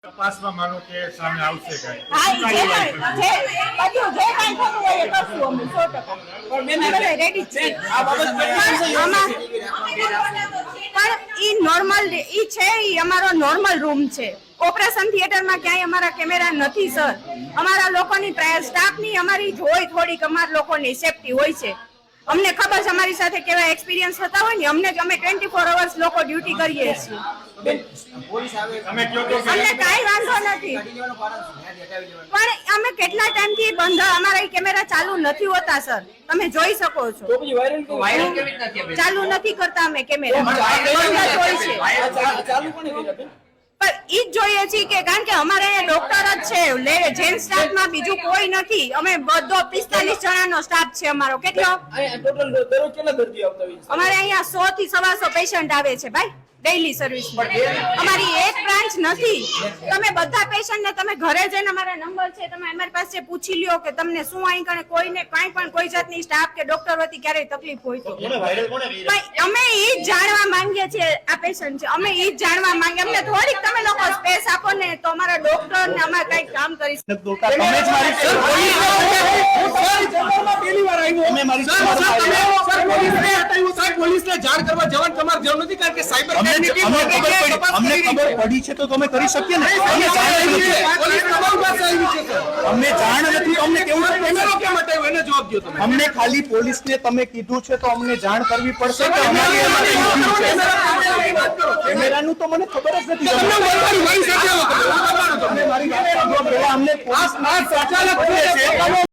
તપાસમાં માનો કે સામે આવશે કાંઈ? હા, ઈ જે કાંઈ થતું હોય એ કરશું અમે 100%. અમે બધા ready જ છીએ. પણ ઈ નોર્મલ ઈ છે, ઈ અમારો નોર્મલ રૂમ છે. ઓપરેશન થિયેટરમાં ક્યાંય અમારા કેમેરા નથી સર. અમારા લોકોની સ્ટાફની અમારી જ હોય, થોડીક અમારા લોકોની સેફટી હોય છે. અમને ખબર છે અમારી સાથે કેવા એક્સપિરિયન્સ થતા હોય ને, અમને જ અમે 24 અવર્સ લોકો ડ્યુટી કરીએ છીએ. તમે કહો છો કે અમને કાંઈ વાંધો નથી, પણ અમે કેટલા ટાઈમથી બંધ અમારા કેમેરા ચાલુ નથી હોતા સર, તમે જોઈ શકો છો. ચાલુ નથી કરતા અમે કેમેરા, બંધ જ હોય છે. પણ ઈ જ જોઈએ છીએ કે કારણ કે અમારે ડોક્ટર જ છે, જેન સ્ટાફમાં બીજું કોઈ નથી. અમે બધો 45 જણાનો સ્ટાફ છે અમારો. કેટલો અમારે અહીંયા 100 થી 125 પેશન્ટ આવે છે ભાઈ ડેઈલી સર્વિસ. અમારી એક બ્રાન્ચ નથી. તમે બધા પેશન્ટ ને તમે ઘરે જઈને અમારા નંબર છે, તમે અમારી પાસે પૂછી લ્યો કે તમને શું અહીં કણે કોઈને કાંઈ પણ કોઈ જાતની સ્ટાફ કે ડોક્ટર વતી ક્યારેય તકલીફ હોય તો. અમે ઈ જ જાણવા માંગીએ છીએ. આ પેશન્ટ છે, અમે ઈ જ જાણવા માંગીએ. અમને થોડીક તમે લોકો સ્પેસ આપો ને તો અમારા ડોક્ટર ને અમારે કઈ કામ કરી શકે. પોલીસને જાણ કરવા જવાનું તમારે જરૂર નથી, કારણ કે સાયબર અમને ખબર પડી છે તો તમે કરી શકીએ ને. અમને જાણ નથી તો અમને કેવું કેમેરો કેમ હટાવ્યો એને જવાબ દો તમે. અમને ખાલી પોલીસને તમે કીધું છે તો અમને જાણ કરવી પડશે કે અમારી કેમેરાનું તો મને ખબર જ નથી. મારી સાથે અમને પોલીસ